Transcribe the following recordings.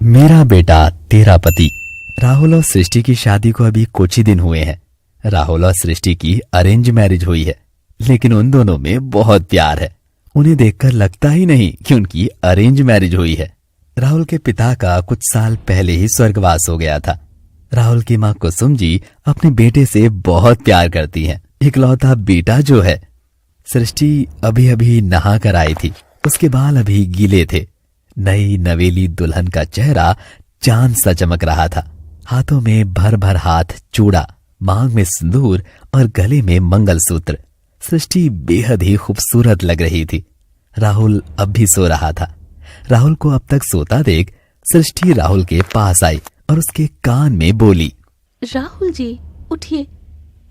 मेरा बेटा तेरा पति। राहुल और सृष्टि की शादी को अभी कुछ ही दिन हुए हैं। राहुल और सृष्टि की अरेंज मैरिज हुई है, लेकिन उन दोनों में बहुत प्यार है। उन्हें देखकर लगता ही नहीं कि उनकी अरेंज मैरिज हुई है। राहुल के पिता का कुछ साल पहले ही स्वर्गवास हो गया था। राहुल की माँ कुसुम जी अपने बेटे से बहुत प्यार करती हैं। इकलौता बेटा जो है। सृष्टि अभी अभी नहा कर आई थी। उसके बाल अभी गीले थे। नई नवेली दुल्हन का चेहरा चांद सा चमक रहा था। हाथों में भर भर हाथ चूड़ा, मांग में सिंदूर और गले में मंगलसूत्र। सृष्टि बेहद ही खूबसूरत लग रही थी। राहुल अब भी सो रहा था। राहुल को अब तक सोता देख सृष्टि राहुल के पास आई और उसके कान में बोली, राहुल जी उठिए,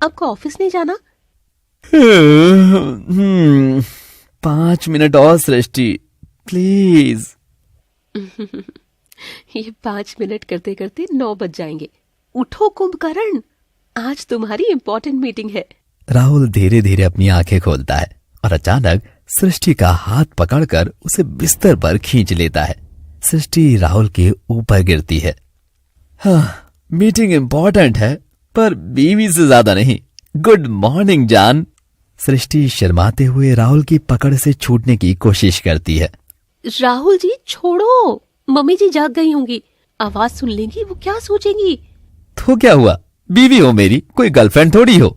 आपको ऑफिस नहीं जाना? 5 मिनट और सृष्टि प्लीज। ये 5 मिनट करते करते 9 बज जाएंगे। उठो कुंभकर्ण, आज तुम्हारी इंपॉर्टेंट मीटिंग है। राहुल धीरे धीरे अपनी आंखें खोलता है और अचानक सृष्टि का हाथ पकड़कर उसे बिस्तर पर खींच लेता है। सृष्टि राहुल के ऊपर गिरती है। हाँ, मीटिंग इंपॉर्टेंट है पर बीवी से ज्यादा नहीं। गुड मॉर्निंग जान। सृष्टि शर्माते हुए राहुल की पकड़ से छूटने की कोशिश करती है। राहुल जी छोड़ो, मम्मी जी जाग गई होंगी, आवाज सुन लेंगी, वो क्या सोचेंगी? तो क्या हुआ, बीवी हो मेरी, कोई गर्लफ्रेंड थोड़ी हो।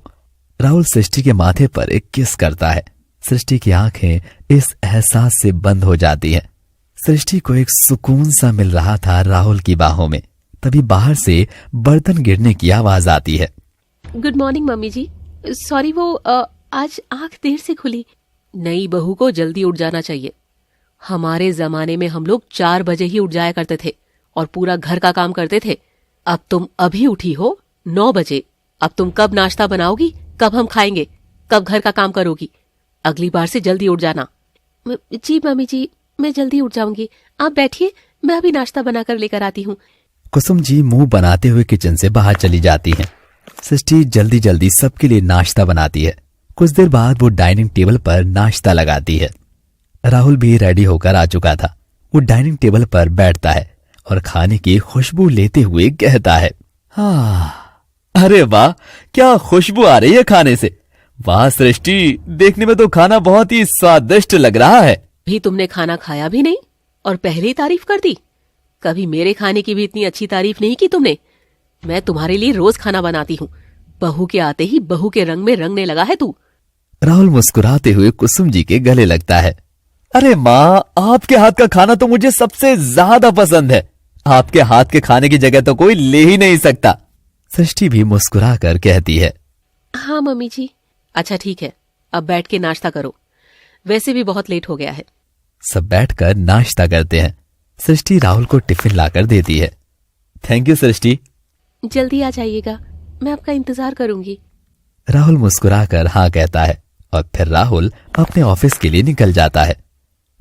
राहुल सृष्टि के माथे पर एक किस करता है। सृष्टि की आंखें इस एहसास से बंद हो जाती हैं। सृष्टि को एक सुकून सा मिल रहा था राहुल की बाहों में। तभी बाहर से बर्तन गिरने की आवाज आती है। गुड मॉर्निंग मम्मी जी, सॉरी वो आज आंख देर से खुली। नई बहू को जल्दी उठ जाना चाहिए। हमारे जमाने में हम लोग 4 बजे ही उठ जाया करते थे और पूरा घर का काम करते थे। अब तुम अभी उठी हो 9 बजे। अब तुम कब नाश्ता बनाओगी, कब हम खाएंगे, कब घर का काम करोगी? अगली बार से जल्दी उठ जाना। जी मम्मी जी, मैं जल्दी उठ जाऊंगी। आप बैठिए, मैं अभी नाश्ता बनाकर लेकर आती हूँ। कुसुम जी मुंह बनाते हुए किचन से बाहर चली जाती हैं। सृष्टि जल्दी जल्दी सबके लिए नाश्ता बनाती है। कुछ देर बाद वो डाइनिंग टेबल पर नाश्ता लगाती है। राहुल भी रेडी होकर आ चुका था। वो डाइनिंग टेबल पर बैठता है और खाने की खुशबू लेते हुए कहता है, हाँ, अरे वाह, क्या खुशबू आ रही है खाने से। वाह सृष्टि, देखने में तो खाना बहुत ही स्वादिष्ट लग रहा है। भी तुमने खाना खाया भी नहीं और पहले ही तारीफ कर दी। कभी मेरे खाने की भी इतनी अच्छी तारीफ नहीं की तुमने। मैं तुम्हारे लिए रोज खाना बनाती हूँ। बहू के आते ही बहू के रंग में रंगने लगा है तू। राहुल मुस्कुराते हुए कुसुम जी के गले लगता है। अरे माँ, आपके हाथ का खाना तो मुझे सबसे ज्यादा पसंद है। आपके हाथ के खाने की जगह तो कोई ले ही नहीं सकता। सृष्टि भी मुस्कुरा कर कहती है, हाँ मम्मी जी। अच्छा ठीक है, अब बैठ के नाश्ता करो, वैसे भी बहुत लेट हो गया है। सब बैठकर नाश्ता करते हैं। सृष्टि राहुल को टिफिन लाकर देती है। थैंक यू सृष्टि। जल्दी आ जाइएगा, मैं आपका इंतजार करूंगी। राहुल मुस्कुराकर हाँ कहता है और फिर राहुल अपने ऑफिस के लिए निकल जाता है।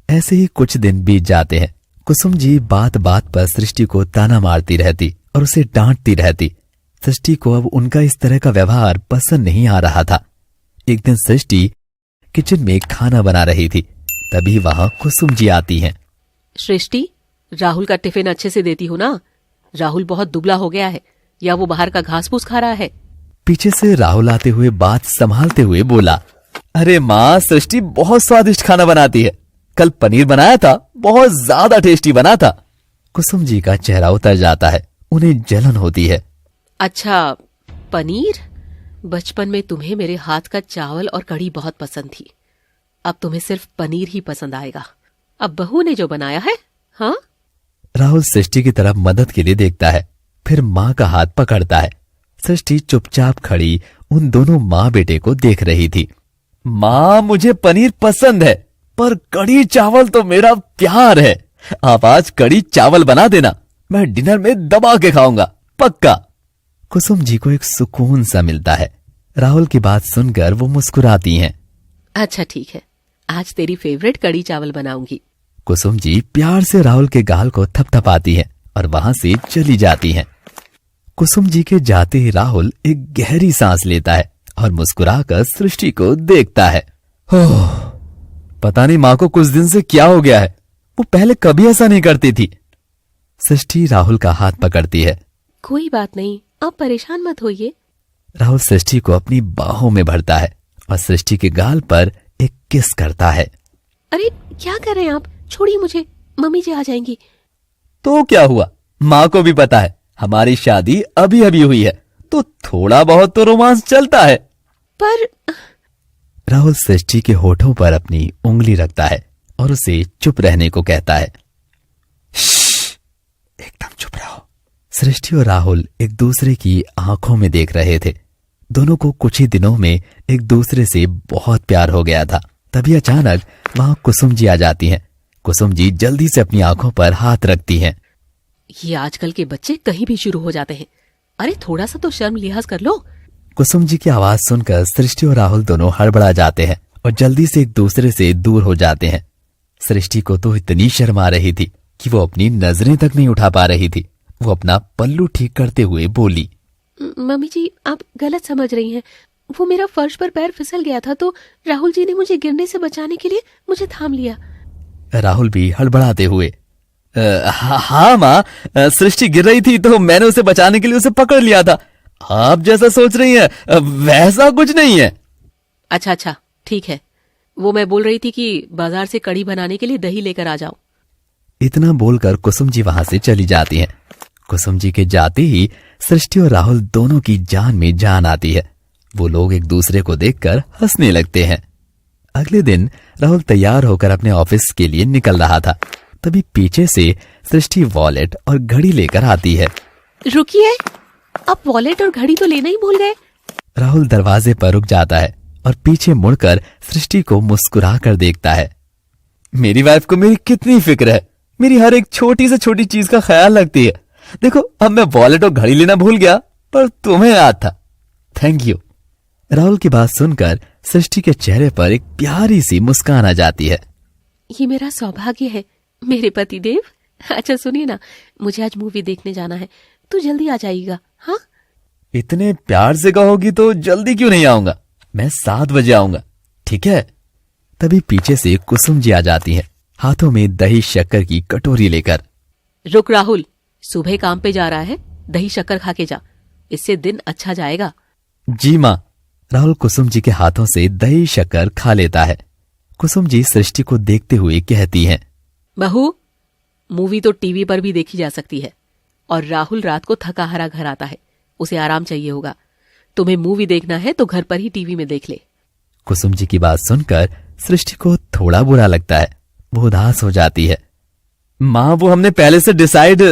ऐसे ही कुछ दिन बीत जाते हैं। कुसुम जी बात बात पर सृष्टि को ताना मारती रहती और उसे डांटती रहती। सृष्टि को अब उनका इस तरह का व्यवहार पसंद नहीं आ रहा था। एक दिन सृष्टि किचन में खाना बना रही थी। तभी वहां कुसुम जी आती हैं। सृष्टि, राहुल का टिफिन अच्छे से देती हो ना? राहुल बहुत दुबला हो गया है, या वो बाहर का घास फूस खा रहा है? पीछे से राहुल आते हुए बात संभालते हुए बोला, अरे माँ, सृष्टि बहुत स्वादिष्ट खाना बनाती है। कल पनीर बनाया था, बहुत ज्यादा टेस्टी बना था। कुसुम जी का चेहरा उतर जाता है। उन्हें जलन होती है। अच्छा, पनीर? बचपन में तुम्हें मेरे हाथ का चावल और कढ़ी बहुत पसंद थी। अब तुम्हें सिर्फ पनीर ही पसंद आएगा। अब बहू ने जो बनाया है। हाँ? राहुल सृष्टि की तरफ मदद के लिए देखता है, फिर माँ का हाथ पकड़ता है। सृष्टि चुपचाप खड़ी उन दोनों माँ बेटे को देख रही थी। माँ, मुझे पनीर पसंद है, पर कढ़ी चावल तो मेरा प्यार है। आप आज कढ़ी चावल बना देना, मैं डिनर में दबा के खाऊंगा, पक्का। कुसुम जी को एक सुकून सा मिलता है। राहुल की बात सुनकर वो मुस्कुराती हैं। अच्छा ठीक है, आज तेरी फेवरेट कढ़ी चावल बनाऊंगी। कुसुम जी प्यार से राहुल के गाल को थपथपाती हैं और वहां से चली जाती हैं। कुसुम जी के जाते ही राहुल एक गहरी सांस लेता है और मुस्कुराकर सृष्टि को देखता है। ओह, पता नहीं माँ को कुछ दिन से क्या हो गया है। वो पहले कभी ऐसा नहीं करती थी। सृष्टि राहुल का हाथ पकड़ती है। कोई बात नहीं, आप परेशान मत होइए। राहुल सृष्टि को अपनी बाहों में भरता है और सृष्टि के गाल पर एक किस करता है। अरे क्या कर रहे हैं आप? छोड़िए मुझे, मम्मी जी आ जाएंगी। तो क्या हुआ, माँ को भी पता है हमारी शादी अभी अभी हुई है, तो थोड़ा बहुत तो रोमांस चलता है। पर राहुल सृष्टि के होठों पर अपनी उंगली रखता है और उसे चुप रहने को कहता है। एकदम चुप रहो। सृष्टि और राहुल एक दूसरे की आंखों में देख रहे थे। दोनों को कुछ ही दिनों में एक दूसरे से बहुत प्यार हो गया था। तभी अचानक वहां कुसुम जी आ जाती हैं। कुसुम जी जल्दी से अपनी आंखों पर हाथ रखती हैं। ये आजकल के बच्चे कहीं भी शुरू हो जाते हैं। अरे थोड़ा सा तो शर्म लिहाज कर लो। कुसुम जी की आवाज सुनकर सृष्टि और राहुल दोनों हड़बड़ा जाते हैं और जल्दी से एक दूसरे से दूर हो जाते हैं। सृष्टि को तो इतनी शर्म आ रही थी कि वो अपनी नजरें तक नहीं उठा पा रही थी। वो अपना पल्लू ठीक करते हुए बोली, मम्मी जी आप गलत समझ रही हैं। वो मेरा फर्श पर पैर फिसल गया था तो राहुल जी ने मुझे गिरने से बचाने के लिए मुझे थाम लिया। राहुल भी हड़बड़ाते हुए, हाँ माँ, सृष्टि गिर रही थी तो मैंने उसे बचाने के लिए उसे पकड़ लिया था। आप जैसा सोच रही हैं वैसा कुछ नहीं है। अच्छा ठीक है। वो मैं बोल रही थी कि बाजार से कढ़ी बनाने के लिए दही लेकर आ जाओ। इतना बोलकर कुसुम जी वहां से चली जाती हैं। कुसुम जी के जाते ही सृष्टि और राहुल दोनों की जान में जान आती है। वो लोग एक दूसरे को देखकर हंसने लगते हैं। अगले दिन राहुल तैयार होकर अपने ऑफिस के लिए निकल रहा था। तभी पीछे से सृष्टि वॉलेट और घड़ी लेकर आती है। रुकिए, आप वॉलेट और घड़ी तो लेना ही भूल गए। राहुल दरवाजे पर रुक जाता है और पीछे मुड़कर सृष्टि को मुस्कुरा कर देखता है। मेरी वाइफ को मेरी कितनी फिक्र है, मेरी हर एक छोटी से छोटी चीज का ख्याल रखती है। देखो अब मैं वॉलेट और घड़ी लेना भूल गया पर तुम्हें याद था, थैंक यू। राहुल की बात सुनकर सृष्टि के चेहरे पर एक प्यारी सी मुस्कान आ जाती है। ये मेरा सौभाग्य है मेरे पति देव। अच्छा सुनिए ना, मुझे आज मूवी देखने जाना है, तो जल्दी आ जाइएगा। हाँ, इतने प्यार से कहोगी तो जल्दी क्यों नहीं आऊंगा, मैं 7 बजे आऊंगा, ठीक है। तभी पीछे से कुसुम जी आ जाती हैं, हाथों में दही शक्कर की कटोरी लेकर। रुक राहुल, सुबह काम पे जा रहा है, दही शक्कर खा के जा, इससे दिन अच्छा जाएगा। जी माँ। राहुल कुसुम जी के हाथों से दही शक्कर खा लेता है। कुसुम जी सृष्टि को देखते हुए कहती हैं, बहू, मूवी तो टीवी पर भी देखी जा सकती है, और राहुल रात को थका हारा घर आता है, उसे आराम चाहिए होगा। तुम्हें मूवी देखना है तो घर पर ही टीवी में देख ले। कुसुम जी की बात सुनकर सृष्टि को थोड़ा बुरा लगता है। वो उदास हो जाती है। माँ वो हमने पहले से डिसाइड।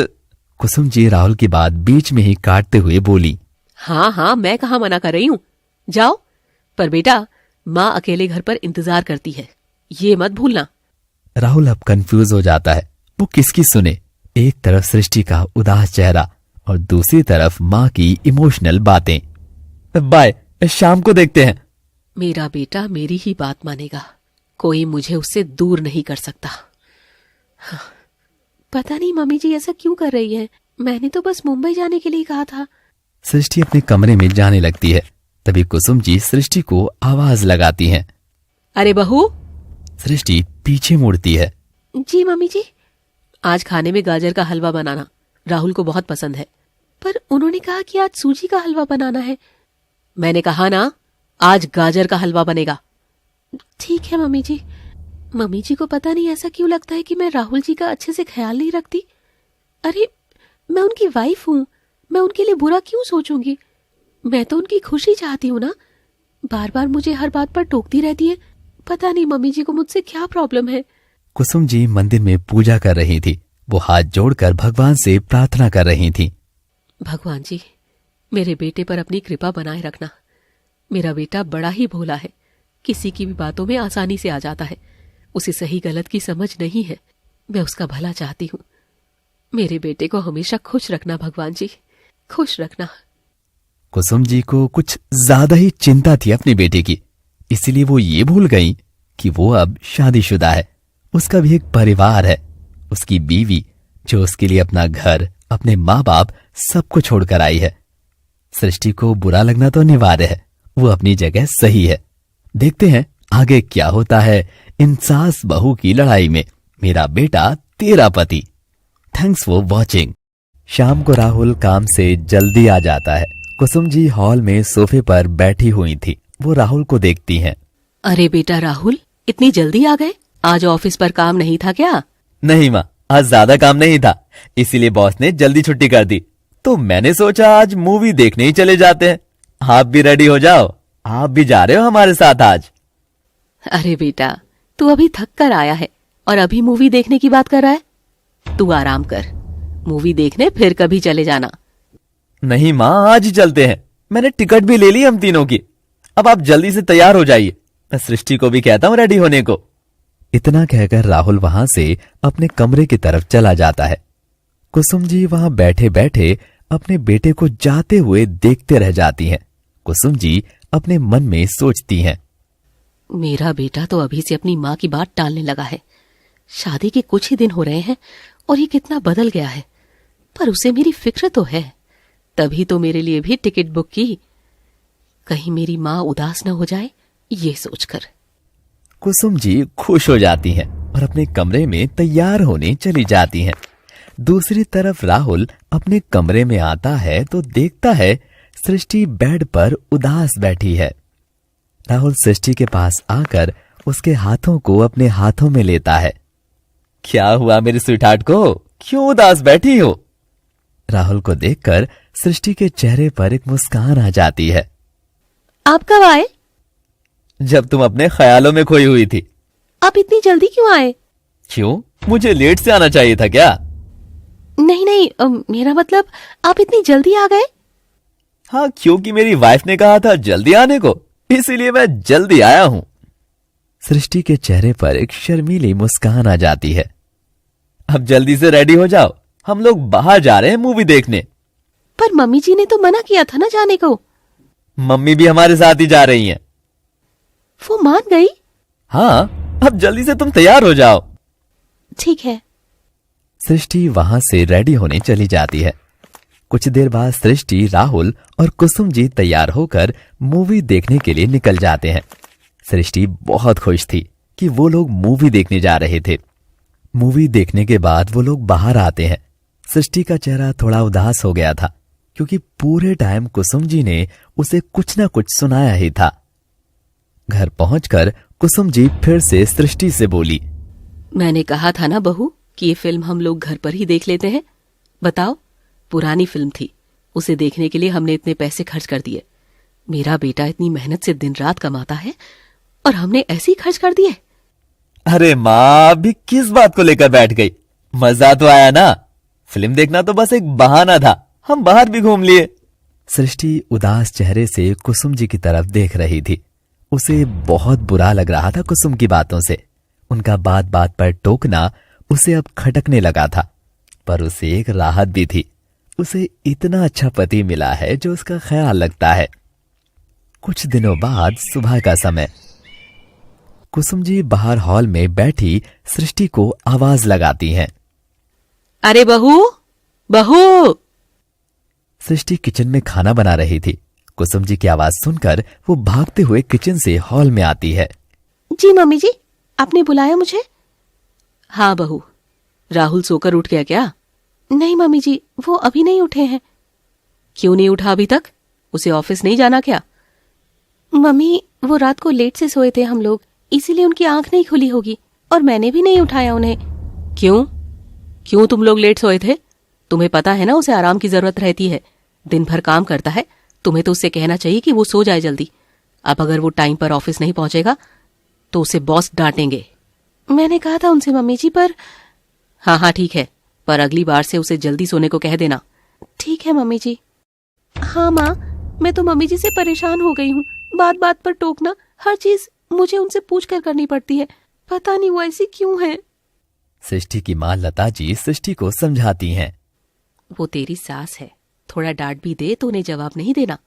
कुसुम जी राहुल की बात बीच में ही काटते हुए बोली, हाँ मैं कहाँ मना कर रही हूँ, जाओ। पर बेटा, माँ अकेले घर पर इंतजार करती है, ये मत भूलना। राहुल अब कंफ्यूज हो जाता है, वो किसकी सुने। एक तरफ सृष्टि का उदास चेहरा और दूसरी तरफ माँ की इमोशनल बातें। बाय, शाम को देखते हैं। मेरा बेटा मेरी ही बात मानेगा, कोई मुझे उससे दूर नहीं कर सकता। पता नहीं मम्मी जी ऐसा क्यों कर रही है, मैंने तो बस मुंबई जाने के लिए कहा था। सृष्टि अपने कमरे में जाने लगती है। तभी कुसुम जी सृष्टि को आवाज लगाती हैं। अरे बहू। सृष्टि पीछे मुड़ती है। जी मम्मी जी। आज खाने में गाजर का हलवा बनाना, राहुल को बहुत पसंद है। पर उन्होंने कहा कि आज सूजी का हलवा बनाना है। मैंने कहा ना, आज गाजर का हलवा बनेगा। ठीक है मम्मी जी। मम्मी जी को पता नहीं ऐसा क्यों लगता है कि मैं राहुल जी का अच्छे से ख्याल नहीं रखती। अरे मैं उनकी वाइफ हूं, मैं उनके लिए बुरा क्यों सोचूंगी। मैं तो उनकी खुशी चाहती हूँ ना। बार बार मुझे हर बात पर टोकती रहती है, पता नहीं मम्मी जी को मुझसे क्या प्रॉब्लम है। कुसुम जी मंदिर में पूजा कर रही थी। वो हाथ जोड़कर भगवान से प्रार्थना कर रही थी। भगवान जी, मेरे बेटे पर अपनी कृपा बनाए रखना। मेरा बेटा बड़ा ही भोला है, किसी की भी बातों में आसानी से आ जाता है। उसे सही गलत की समझ नहीं है, मैं उसका भला चाहती हूँ। मेरे बेटे को हमेशा खुश रखना भगवान जी, खुश रखना। कुसुम जी को कुछ ज्यादा ही चिंता थी अपने बेटे की, इसलिए वो ये भूल गई कि वो अब शादीशुदा है। उसका भी एक परिवार है, उसकी बीवी जो उसके लिए अपना घर, अपने माँ बाप सबको छोड़कर आई है। सृष्टि को बुरा लगना तो अनिवार्य है, वो अपनी जगह सही है। देखते हैं आगे क्या होता है इन सास बहू की लड़ाई में। मेरा बेटा तेरा पति। Thanks for watching. शाम को राहुल काम से जल्दी आ जाता है। कुसुम जी हॉल में सोफे पर बैठी हुई थी। वो राहुल को देखती हैं। अरे बेटा राहुल, इतनी जल्दी आ गए? आज ऑफिस पर काम नहीं था क्या? नहीं माँ, आज ज्यादा काम नहीं था, इसीलिए बॉस ने जल्दी छुट्टी कर दी। तो मैंने सोचा आज मूवी देखने ही चले जाते हैं। आप भी रेडी हो जाओ, आप भी जा रहे हो हमारे साथ आज। अरे बेटा, तू अभी थक कर आया है और अभी मूवी देखने की बात कर रहा है? तू आराम कर, मूवी देखने फिर कभी चले जाना। नहीं माँ, आज ही चलते हैं। मैंने टिकट भी ले ली हम तीनों की। अब आप जल्दी से तैयार हो जाइए, मैं सृष्टि को भी कहता हूँ रेडी होने को। इतना कहकर राहुल वहां से अपने कमरे की तरफ चला जाता है। कुसुम जी वहां बैठे बैठे अपने बेटे को जाते हुए देखते रह जाती हैं। कुसुम जी अपने मन में सोचती हैं, मेरा बेटा तो अभी से अपनी माँ की बात टालने लगा है। शादी के कुछ ही दिन हो रहे हैं और ये कितना बदल गया है, पर उसे मेरी फिक्र तो है, तभी तो मेरे लिए भी टिकट बुक की। कहीं मेरी माँ उदास न हो जाए, ये सोचकर। कुसुम जी खुश हो जाती हैं और अपने कमरे में तैयार होने चली जाती हैं। दूसरी तरफ राहुल अपने कमरे में आता है तो देखता है सृष्टि बेड पर उदास बैठी है। राहुल सृष्टि के पास आकर उसके हाथों को अपने हाथों में लेता है। क्या हुआ मेरी स्वीटहार्ट को, क्यों उदास बैठी हो? राहुल को देखकर सृष्टि के चेहरे पर एक मुस्कान आ जाती है। आप कब आए? जब तुम अपने ख्यालों में खोई हुई थी। आप इतनी जल्दी क्यों आए? क्यों, मुझे लेट से आना चाहिए था क्या? नहीं नहीं, मेरा मतलब आप इतनी जल्दी आ गए? हाँ, क्योंकि मेरी वाइफ ने कहा था जल्दी आने को, इसीलिए मैं जल्दी आया हूं। सृष्टि के चेहरे पर एक शर्मीली मुस्कान आ जाती है। अब जल्दी से रेडी हो जाओ, हम लोग बाहर जा रहे हैं मूवी देखने। पर मम्मी जी ने तो मना किया था ना जाने को। मम्मी भी हमारे साथ ही जा रही हैं। वो मान गई? हाँ, अब जल्दी से तुम तैयार हो जाओ। ठीक है। सृष्टि वहां से रेडी होने चली जाती है। कुछ देर बाद सृष्टि, राहुल और कुसुम जी तैयार होकर मूवी देखने के लिए निकल जाते हैं। सृष्टि बहुत खुश थी कि वो लोग मूवी देखने जा रहे थे। मूवी देखने के बाद वो लोग बाहर आते हैं। सृष्टि का चेहरा थोड़ा उदास हो गया था, क्योंकि पूरे टाइम कुसुम जी ने उसे कुछ ना कुछ सुनाया ही था। घर पहुंचकर कुसुम जी फिर से सृष्टि से बोली, मैंने कहा था ना बहू कि ये फिल्म हम लोग घर पर ही देख लेते हैं। बताओ, पुरानी फिल्म थी, उसे देखने के लिए हमने इतने पैसे खर्च कर दिए। मेरा बेटा इतनी मेहनत से दिन रात कमाता है और हमने ऐसे ही खर्च कर दिए। अरे माँ, अभी किस बात को लेकर बैठ गई? मजा तो आया ना? फिल्म देखना तो बस एक बहाना था, हम बाहर भी घूम लिए। सृष्टि उदास चेहरे से कुसुम जी की तरफ देख रही थी। उसे बहुत बुरा लग रहा था कुसुम की बातों से। उनका बात बात पर टोकना उसे अब खटकने लगा था, पर उसे एक राहत भी थी। उसे इतना अच्छा पति मिला है जो उसका ख्याल रखता है। कुछ दिनों बाद सुबह का समय, कुसुम जी बाहर हॉल में बैठी सृष्टि को आवाज लगाती हैं। अरे बहू, बहू! सृष्टि किचन में खाना बना रही थी। कुसुम जी की आवाज सुनकर वो भागते हुए किचन से हॉल में आती है। जी मम्मी जी, आपने बुलाया मुझे? हाँ बहू, राहुल सोकर उठ गया क्या? नहीं मम्मी जी, वो अभी नहीं उठे हैं। क्यों नहीं उठा अभी तक? उसे ऑफिस नहीं जाना क्या? मम्मी, वो रात को लेट से सोए थे हम लोग, इसीलिए उनकी आंख नहीं खुली होगी और मैंने भी नहीं उठाया उन्हें। क्यों क्यों तुम लोग लेट सोए थे? तुम्हें पता है ना उसे आराम की जरूरत रहती है, दिन भर काम करता है। तुम्हें तो उससे कहना चाहिए कि वो सो जाए जल्दी। अब अगर वो टाइम पर ऑफिस नहीं पहुंचेगा तो उसे बॉस डांटेंगे। मैंने कहा था उनसे मम्मी जी, पर हाँ हाँ ठीक है, पर अगली बार से उसे जल्दी सोने को कह देना। ठीक है मम्मी जी। हाँ माँ, मैं तो मम्मी जी से परेशान हो गई हूँ। बात बात पर टोकना, हर चीज मुझे उनसे पूछ कर करनी पड़ती है। पता नहीं वो ऐसी क्यों है। सृष्टि की माँ लता जी सृष्टि को समझाती हैं। वो तेरी सास है, थोड़ा डांट भी दे तो उन्हें जवाब नहीं देना।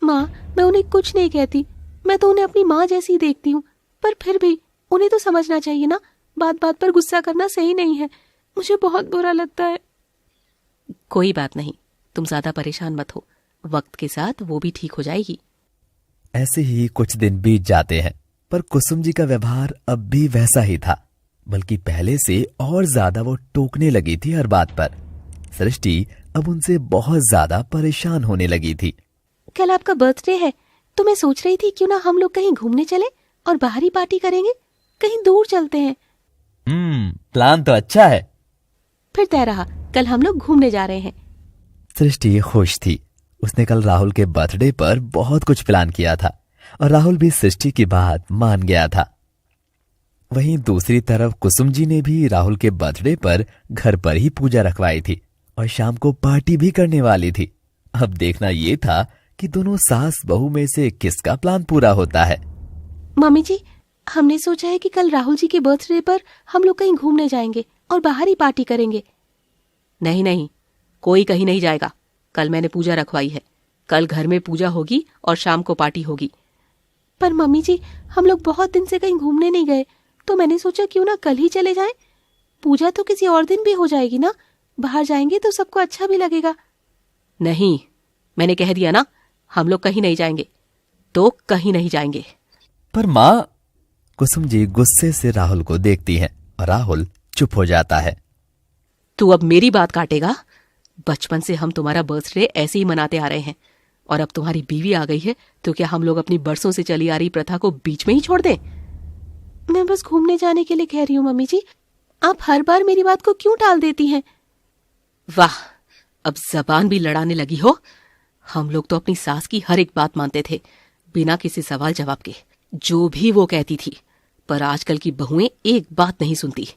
माँ, मैं उन्हें कुछ नहीं कहती, मैं तो उन्हें अपनी माँ जैसी देखती हूँ, पर फिर भी उन्हें तो समझना चाहिए ना, बात बात पर गुस्सा करना सही नहीं है। मुझे बहुत बुरा लगता है। कोई बात नहीं, तुम ज्यादा परेशान मत हो, वक्त के साथ वो भी ठीक हो जाएगी। ऐसे ही कुछ दिन बीत जाते हैं, पर कुसुम जी का व्यवहार अब भी वैसा ही था। बल्कि पहले से और ज्यादा वो टोकने लगी थी हर बात पर। सृष्टि अब उनसे बहुत ज्यादा परेशान होने लगी थी। कल आपका बर्थडे है तो मैं सोच रही थी क्यों ना हम लोग कहीं घूमने चले और बाहर ही पार्टी करेंगे, कहीं दूर चलते हैं। प्लान तो अच्छा है। फिर तय रहा, कल हम लोग घूमने जा रहे हैं। सृष्टि खुश थी। उसने कल राहुल के बर्थडे पर बहुत कुछ प्लान किया था और राहुल भी सृष्टि की बात मान गया था। वहीं दूसरी तरफ कुसुम जी ने भी राहुल के बर्थडे पर घर पर ही पूजा रखवाई थी और शाम को पार्टी भी करने वाली थी। अब देखना ये था कि दोनों सास बहू में से किसका प्लान पूरा होता है। मम्मी जी, हमने सोचा है कि कल राहुल जी के बर्थडे पर हम लोग कहीं घूमने जाएंगे और बाहर ही पार्टी करेंगे। नहीं नहीं, कोई कहीं नहीं जाएगा। कल मैंने पूजा रखवाई है, कल घर में पूजा होगी और शाम को पार्टी होगी। पर मम्मी जी, हम लोग बहुत दिन से कहीं घूमने नहीं गए, तो मैंने सोचा क्यों ना कल ही चले जाएं। पूजा तो किसी और दिन भी हो जाएगी ना, बाहर जाएंगे तो सबको अच्छा भी लगेगा। नहीं, मैंने कह दिया ना, हम लोग कहीं नहीं जाएंगे तो कहीं नहीं जाएंगे। पर माँ, कुसुम जी गुस्से से राहुल को देखती हैं और राहुल चुप हो जाता है। तू अब मेरी बात काटेगा? बचपन से हम तुम्हारा बर्थडे ऐसे ही मनाते आ रहे हैं और अब तुम्हारी बीवी आ गई है तो क्या हम लोग अपनी बरसों से चली आ रही प्रथा को बीच में ही छोड़ दें? मैं बस घूमने जाने के लिए कह रही हूँ मम्मी जी, आप हर बार मेरी बात को क्यों टाल देती हैं? वाह, अब जबान भी लड़ाने लगी हो। हम लोग तो अपनी सास की हर एक बात मानते थे बिना किसी सवाल जवाब के, जो भी वो कहती थी। पर आजकल की बहुएं एक बात नहीं सुनती।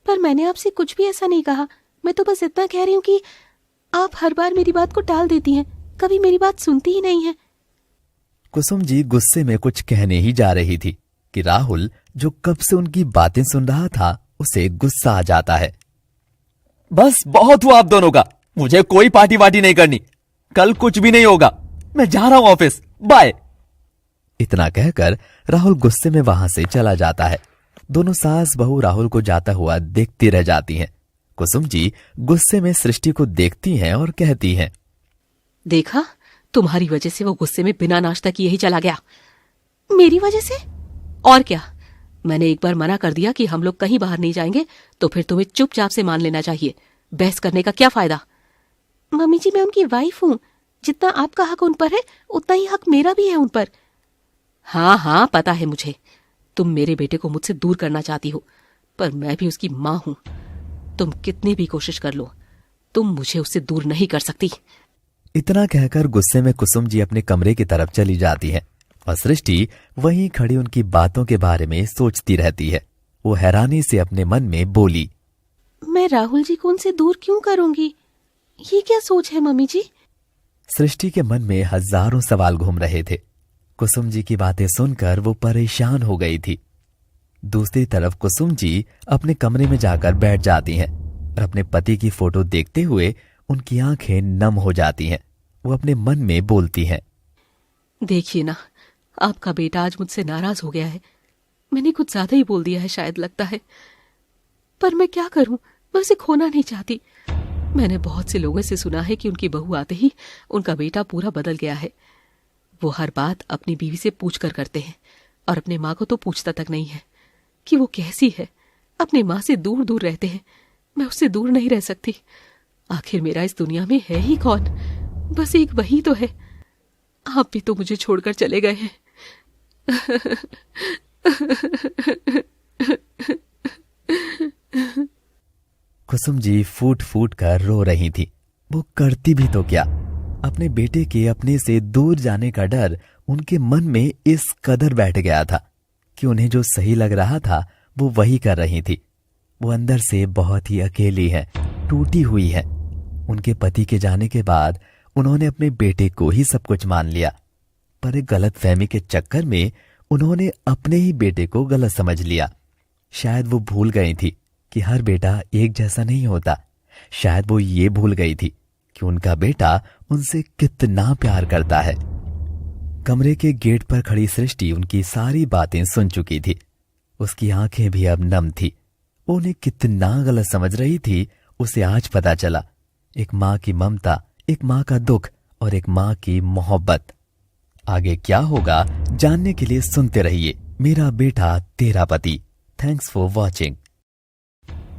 पर मैंने आपसे कुछ भी ऐसा नहीं कहा, मैं तो बस इतना कह रही हूँ कि आप हर बार मेरी बात को टाल देती हैं, कभी मेरी बात सुनती ही नहीं है। कुसुम जी गुस्से में कुछ कहने ही जा रही थी कि राहुल, जो कब से उनकी बातें सुन रहा था, उसे गुस्सा आ जाता है। बस बहुत हुआ आप दोनों का, मुझे कोई पार्टी वार्टी नहीं करनी, कल कुछ भी नहीं होगा, मैं जा रहा हूं ऑफिस, बाय। इतना कहकर राहुल गुस्से में वहां से चला जाता है। दोनों सास बहू राहुल को जाता हुआ देखती रह जाती हैं। कुसुम जी गुस्से में सृष्टि को देखती हैं और कहती हैं, देखा, तुम्हारी वजह से वो गुस्से में बिना नाश्ता किए ही चला गया। मेरी वजह से? और क्या, मैंने एक बार मना कर दिया कि हम लोग कहीं बाहर नहीं जाएंगे, तो फिर तुम्हें चुपचाप से मान लेना चाहिए। बहस करने का क्या फायदा? मम्मी जी, मैं उनकी वाइफ हूं, जितना आपका हक उन पर है उतना ही हक मेरा भी है उन पर। हाँ हाँ, पता है मुझे, तुम मेरे बेटे को मुझसे दूर करना चाहती हो, पर मैं भी उसकी मां हूं। तुम कितनी भी कोशिश कर लो, तुम मुझे उससे दूर नहीं कर सकती। इतना कहकर गुस्से में कुसुम जी अपने कमरे की तरफ चली जाती है और सृष्टि वहीं खड़ी उनकी बातों के बारे में सोचती रहती है। वो हैरानी से अपने मन में बोली, मैं राहुल जी को उनसे दूर क्यों करूंगी? ये क्या सोच है मम्मी जी? सृष्टि के मन में हजारों सवाल घूम रहे थे। कुसुम जी की बातें सुनकर वो परेशान हो गई थी। दूसरी तरफ कुसुम जी अपने कमरे में जाकर बैठ जाती हैं और अपने पति की फोटो देखते हुए उनकी आंखें नम हो जाती हैं। वो अपने मन में बोलती हैं, देखिए ना, आपका बेटा आज मुझसे नाराज हो गया है। मैंने कुछ ज्यादा ही बोल दिया है शायद, लगता है। पर मैं क्या करूं, मैं उसे खोना नहीं चाहती। मैंने बहुत से लोगों से सुना है कि उनकी बहू आते ही उनका बेटा पूरा बदल गया है। वो हर बात अपनी बीवी से पूछ कर करते हैं और अपने माँ को तो पूछता तक नहीं है कि वो कैसी है। अपनी माँ से दूर दूर रहते हैं। मैं उससे दूर नहीं रह सकती। आखिर मेरा इस दुनिया में है ही कौन? बस एक वही तो है। आप भी तो मुझे छोड़कर चले गए हैं। कुसुम जी फूट फूट कर रो रही थी। वो करती भी तो क्या, अपने बेटे के अपने से दूर जाने का डर उनके मन में इस कदर बैठ गया था कि उन्हें जो सही लग रहा था वो वही कर रही थी। वो अंदर से बहुत ही अकेली है, टूटी हुई है। उनके पति के जाने के बाद उन्होंने अपने बेटे को ही सब कुछ मान लिया, पर एक गलत फहमी के चक्कर में उन्होंने अपने ही बेटे को गलत समझ लिया। शायद वो भूल गई थी कि हर बेटा एक जैसा नहीं होता। शायद वो ये भूल गई थी कि उनका बेटा उनसे कितना प्यार करता है। कमरे के गेट पर खड़ी सृष्टि उनकी सारी बातें सुन चुकी थी। उसकी आंखें भी अब नम थी। वो उन्हें कितना गलत समझ रही थी, उसे आज पता चला। एक माँ की ममता, एक माँ का दुख और एक माँ की मोहब्बत। आगे क्या होगा जानने के लिए सुनते रहिए मेरा बेटा तेरा पति। Thanks for watching.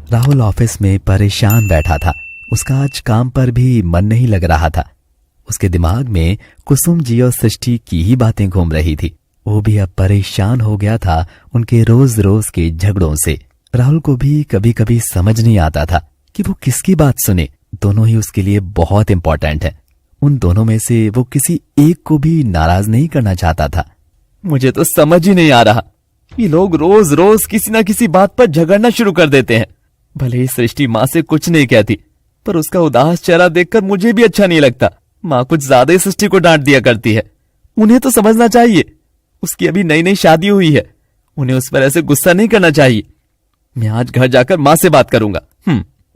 Rahul office में परेशान बैठा था। उसका आज काम पर भी मन नहीं लग रहा था। उसके दिमाग में कुसुम जी और सृष्टि की ही बातें घूम रही थी। वो भी अब परेशान हो गया था उनके रोज रोज के झगड़ों से। राहुल को भी कभी कभी समझ नहीं आता था कि वो किसकी बात सुने। दोनों ही उसके लिए बहुत इंपॉर्टेंट है। उन दोनों में से वो किसी एक को भी नाराज नहीं करना चाहता था। मुझे तो समझ ही नहीं आ रहा, ये लोग रोज रोज किसी ना किसी बात पर झगड़ना शुरू कर देते हैं। भले ही सृष्टि माँ से कुछ नहीं कहती, पर उसका उदास चेहरा देखकर मुझे भी अच्छा नहीं लगता। माँ कुछ ज्यादा ही सृष्टि को डांट दिया करती है। उन्हें तो समझना चाहिए, उसकी अभी नई नई शादी हुई है। उन्हें उस पर ऐसे गुस्सा नहीं करना चाहिए। मैं आज घर जाकर माँ से बात करूंगा।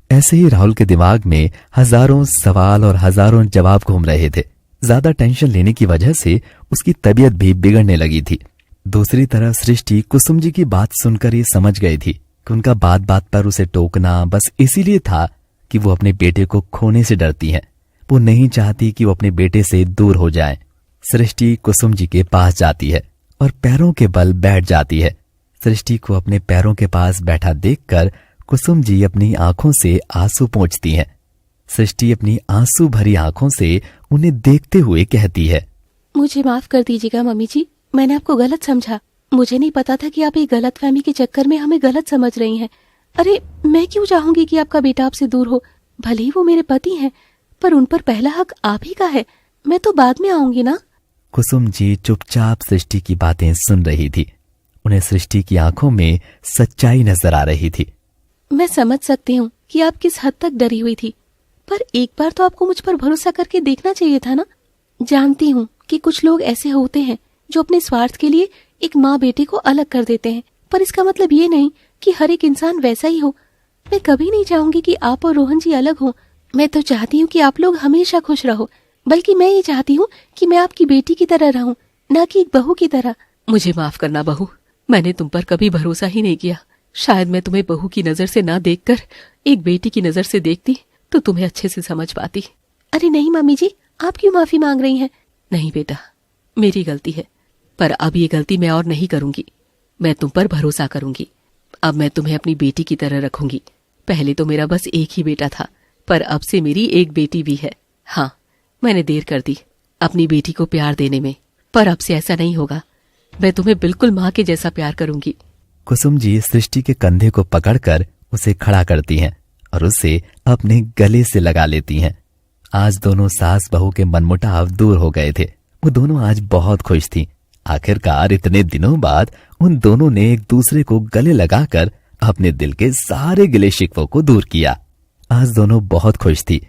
ऐसे ही राहुल के दिमाग में हजारों सवाल और हजारों जवाब घूम रहे थे। ज्यादा टेंशन लेने की वजह से उसकी तबीयत भी बिगड़ने लगी थी। दूसरी तरफ सृष्टि कुसुम जी की बात सुनकर ये समझ गई थी कि उनका बात बात पर उसे टोकना बस इसीलिए था कि वो अपने बेटे को खोने से डरती हैं। वो नहीं चाहती कि वो अपने बेटे से दूर हो जाए। सृष्टि कुसुम जी के पास जाती है और पैरों के बल बैठ जाती है। सृष्टि को अपने पैरों के पास बैठा देखकर कुसुम जी अपनी आंखों से आंसू पोंछती हैं। सृष्टि अपनी आंसू भरी आंखों से उन्हें देखते हुए कहती है, मुझे माफ कर दीजिएगा मम्मी जी, मैंने आपको गलत समझा। मुझे नहीं पता था कि आप एक गलतफहमी के चक्कर में हमें गलत समझ रही हैं। अरे मैं क्यों चाहूंगी कि आपका बेटा आपसे दूर हो। भले ही वो मेरे पति हैं, पर उन पर पहला हक आप ही का है। मैं तो बाद में आऊंगी ना। कुसुम जी चुपचाप सृष्टि की बातें सुन रही थी। उन्हें सृष्टि की आंखों में सच्चाई नजर आ रही थी। मैं समझ सकती हूँ कि आप किस हद तक डरी हुई थी, पर एक बार तो आपको मुझ पर भरोसा करके देखना चाहिए था ना। जानती हूँ कि कुछ लोग ऐसे होते हैं जो अपने स्वार्थ के लिए एक माँ बेटे को अलग कर देते हैं, पर इसका मतलब ये नहीं कि हर एक इंसान वैसा ही हो। मैं कभी नहीं चाहूंगी कि आप और रोहन जी अलग हो। मैं तो चाहती हूँ कि आप लोग हमेशा खुश रहो। बल्कि मैं ये चाहती हूँ कि मैं आपकी बेटी की तरह रहूं, न कि एक बहू की तरह। मुझे माफ करना बहू, मैंने तुम पर कभी भरोसा ही नहीं किया। शायद मैं तुम्हें बहू की नजर से ना देखकर एक बेटी की नजर से देखती तो तुम्हें अच्छे से समझ पाती। अरे नहीं मम्मी जी, आप क्यों माफी मांग रही हैं? नहीं बेटा, मेरी गलती है, पर अब ये गलती मैं और नहीं करूंगी। मैं तुम पर भरोसा करूंगी। अब मैं तुम्हें अपनी बेटी की तरह रखूंगी। पहले तो मेरा बस एक ही बेटा था, पर अब से मेरी एक बेटी भी है। हाँ, मैंने देर कर दी अपनी बेटी को प्यार देने में, पर अब से ऐसा नहीं होगा। मैं तुम्हें बिल्कुल माँ के जैसा प्यार करूंगी। कुसुम जी सृष्टि के कंधे को पकड़कर उसे खड़ा करती हैं और उसे अपने गले से लगा लेती हैं। आज दोनों सास बहू के मनमुटाव दूर हो गए थे। वो दोनों आज बहुत खुश थीं। आखिरकार इतने दिनों बाद उन दोनों ने एक दूसरे को गले लगाकर अपने दिल के सारे गिले शिकवों को दूर किया। आज दोनों बहुत खुश थी।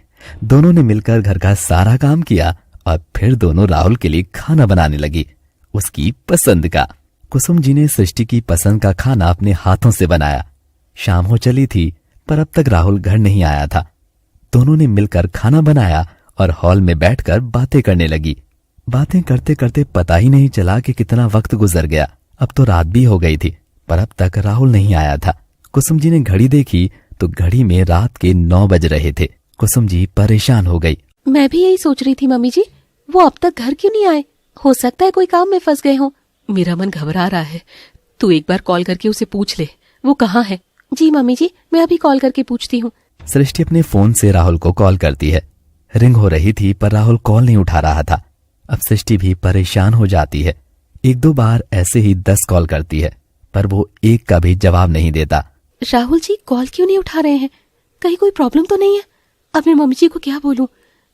दोनों ने मिलकर घर का सारा काम किया और फिर दोनों राहुल के लिए खाना बनाने लगी, उसकी पसंद का। कुसुम जी ने सृष्टि की पसंद का खाना अपने हाथों से बनाया। शाम हो चली थी, पर अब तक राहुल घर नहीं आया था। दोनों ने मिलकर खाना बनाया और हॉल में बैठकर बातें करने लगी। बातें करते करते पता ही नहीं चला कि कितना वक्त गुजर गया। अब तो रात भी हो गई थी, पर अब तक राहुल नहीं आया था। कुसुम जी ने घड़ी देखी तो घड़ी में रात के 9 बज रहे थे। कुसुम जी परेशान हो गई। मैं भी यही सोच रही थी मम्मी जी, वो अब तक घर क्यों नहीं आए? हो सकता है कोई काम में फंस गए हो। मेरा मन घबरा रहा है। तू एक बार कॉल करके उसे पूछ ले वो कहाँ है। जी मम्मी जी, मैं अभी कॉल करके पूछती हूँ। सृष्टि अपने फोन से राहुल को कॉल करती है। रिंग हो रही थी, पर राहुल कॉल नहीं उठा रहा था। अब सृष्टि भी परेशान हो जाती है। 1-2 बार ऐसे ही 10 कॉल करती है, पर वो एक का भी जवाब नहीं देता। राहुल जी कॉल क्यों नहीं उठा रहे हैं? कहीं कोई प्रॉब्लम तो नहीं है? अब मैं मम्मी जी को क्या बोलूं?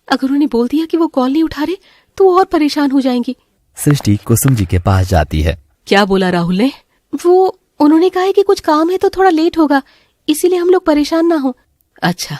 अगर उन्हें बोल दिया कि वो कॉल नहीं उठा रहे तो वो और परेशान हो जाएंगी। सृष्टि कुसुम जी के पास जाती है। क्या बोला राहुल ने? उन्होंने कहा है कि कुछ काम है तो थोड़ा लेट होगा, इसीलिए हम लोग परेशान ना हो। अच्छा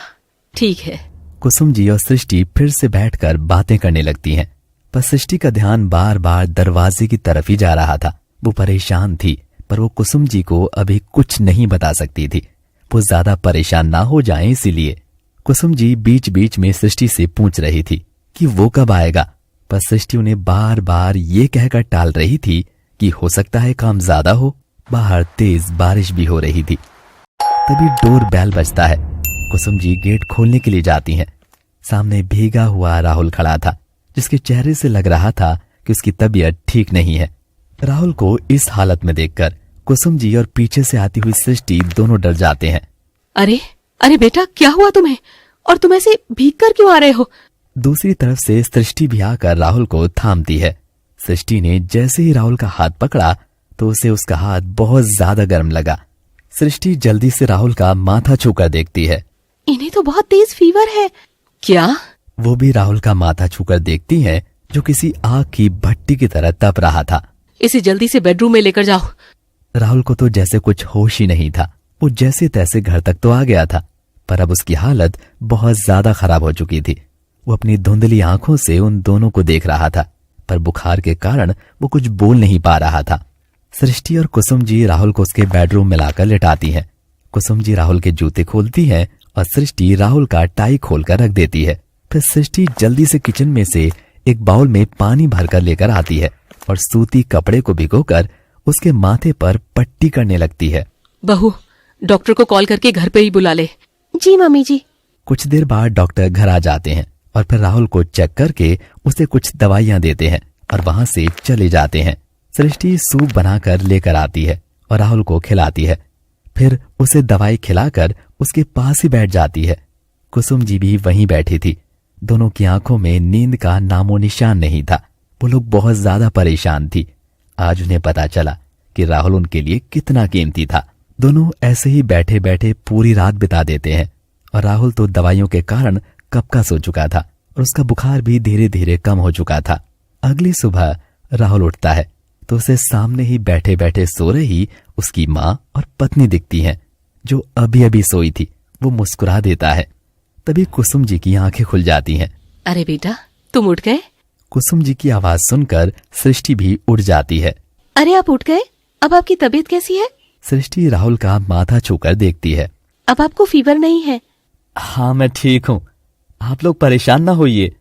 ठीक है। कुसुम जी और सृष्टि फिर से बैठकर बातें करने लगती हैं, पर सृष्टि का ध्यान बार बार दरवाजे की तरफ ही जा रहा था। वो परेशान थी, पर वो कुसुम जी को अभी कुछ नहीं बता सकती थी। वो ज्यादा परेशान ना हो जाएं, इसीलिए कुसुम जी बीच बीच में सृष्टि से पूछ रही थी कि वो कब आएगा, पर सृष्टि उन्हें बार बार ये कहकर टाल रही थी कि हो सकता है काम ज्यादा हो। बाहर तेज बारिश भी हो रही थी। तभी डोर बेल बजता है। कुसुम जी गेट खोलने के लिए जाती हैं। सामने भीगा हुआ राहुल खड़ा था, जिसके चेहरे से लग रहा था कि उसकी तबीयत ठीक नहीं है। राहुल को इस हालत में देखकर कुसुम जी और पीछे से आती हुई सृष्टि दोनों डर जाते हैं। अरे अरे बेटा, क्या हुआ तुम्हें? और तुम ऐसे भीग कर क्यों आ रहे हो? दूसरी तरफ से सृष्टि भी आकर राहुल को थामती है। सृष्टि ने जैसे ही राहुल का हाथ पकड़ा तो उसे उसका हाथ बहुत ज्यादा गर्म लगा। सृष्टि जल्दी से राहुल का माथा छूकर देखती है। इन्हें तो बहुत तेज फीवर है। क्या? वो भी राहुल का माथा छूकर देखती है, जो किसी आग की भट्टी की तरह तप रहा था। इसे जल्दी से बेडरूम में लेकर जाओ। राहुल को तो जैसे कुछ होश ही नहीं था। वो जैसे तैसे घर तक तो आ गया था, पर अब उसकी हालत बहुत ज्यादा खराब हो चुकी थी। वो अपनी धुंधली आंखों से उन दोनों को देख रहा था, पर बुखार के कारण वो कुछ बोल नहीं पा रहा था। सृष्टि और कुसुम जी राहुल को उसके बेडरूम में लाकर लिटाती हैं। कुसुम जी राहुल के जूते खोलती है और सृष्टि राहुल का टाई खोलकर रख देती है। फिर सृष्टि जल्दी से किचन में से एक बाउल में पानी भरकर लेकर आती है और सूती कपड़े को भिगोकर उसके माथे पर पट्टी करने लगती है। बहू, डॉक्टर को कॉल करके घर पे ही बुला ले। जी मम्मी जी। कुछ देर बाद डॉक्टर घर आ जाते हैं और फिर राहुल को चेक करके उसे कुछ दवाइयां देते हैं और वहां से चले जाते हैं। सृष्टि सूप बनाकर लेकर आती है और राहुल को खिलाती है। फिर उसे दवाई खिलाकर उसके पास ही बैठ जाती है। कुसुम जी भी वहीं बैठी थी। दोनों की आंखों में नींद का नामो निशान नहीं था। वो लोग बहुत ज्यादा परेशान थी। आज उन्हें पता चला कि राहुल उनके लिए कितना कीमती था। दोनों ऐसे ही बैठे बैठे पूरी रात बिता देते हैं और राहुल तो दवाइयों के कारण कब का सो चुका था और उसका बुखार भी धीरे धीरे कम हो चुका था। अगली सुबह राहुल उठता है तो उसे सामने ही बैठे बैठे सो रही उसकी माँ और पत्नी दिखती हैं, जो अभी अभी सोई थी। वो मुस्कुरा देता है। तभी कुसुम जी की आंखें खुल जाती हैं। अरे बेटा, तुम उठ गए? कुसुम जी की आवाज सुनकर सृष्टि भी उठ जाती है। अरे आप उठ गए? अब आपकी तबीयत कैसी है? सृष्टि राहुल का माथा छूकर देखती है। अब आपको फीवर नहीं है? हाँ, मैं ठीक हूँ। आप लोग परेशान ना होइए।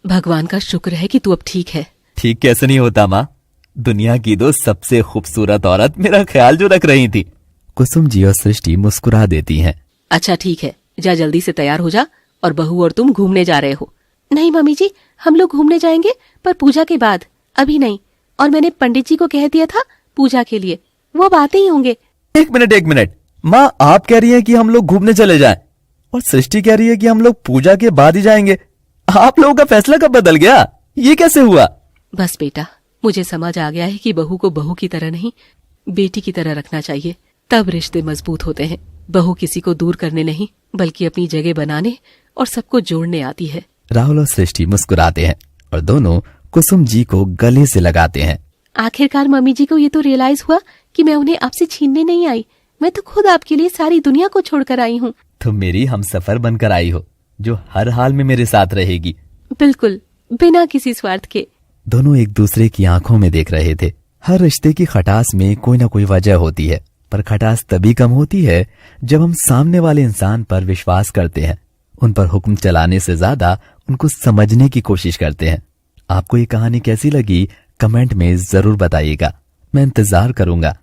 भगवान का शुक्र है कि तू अब ठीक है। ठीक कैसे नहीं होता माँ? दुनिया की दो सबसे खूबसूरत औरत मेरा ख्याल जो रख रही थी। कुसुम जी और सृष्टि मुस्कुरा देती हैं। अच्छा ठीक है, जा जल्दी से तैयार हो जा और बहू और तुम घूमने जा रहे हो। नहीं मम्मी जी, हम लोग घूमने जाएंगे, पर पूजा के बाद, अभी नहीं। और मैंने पंडित जी को कह दिया था पूजा के लिए, वो अब आते ही होंगे। एक मिनट माँ, आप कह रही हैं कि हम लोग घूमने चले जाएं और सृष्टि कह रही है कि हम लोग पूजा के बाद ही जाएंगे। आप लोगों का फैसला कब बदल गया? ये कैसे हुआ? बस बेटा, मुझे समझ आ गया है कि बहू को बहू की तरह नहीं, बेटी की तरह रखना चाहिए, तब रिश्ते मजबूत होते हैं। बहू किसी को दूर करने नहीं, बल्कि अपनी जगह बनाने और सबको जोड़ने आती है। राहुल और सृष्टि मुस्कुराते हैं और दोनों कुसुम जी को गले से लगाते हैं। आखिरकार मम्मी जी को ये तो रियलाइज हुआ कि मैं उन्हें आपसे छीनने नहीं आई, मैं तो खुद आपके लिए सारी दुनिया को छोड़कर आई हूँ। तुम मेरी हमसफर बनकर आई हो, जो हर हाल में मेरे साथ रहेगी। बिल्कुल, बिना किसी स्वार्थ के। दोनों एक दूसरे की आंखों में देख रहे थे। हर रिश्ते की खटास में कोई ना कोई वजह होती है, पर खटास तभी कम होती है जब हम सामने वाले इंसान पर विश्वास करते हैं, उन पर हुक्म चलाने से ज्यादा उनको समझने की कोशिश करते हैं। आपको ये कहानी कैसी लगी कमेंट में जरूर बताइएगा। मैं इंतजार करूंगा।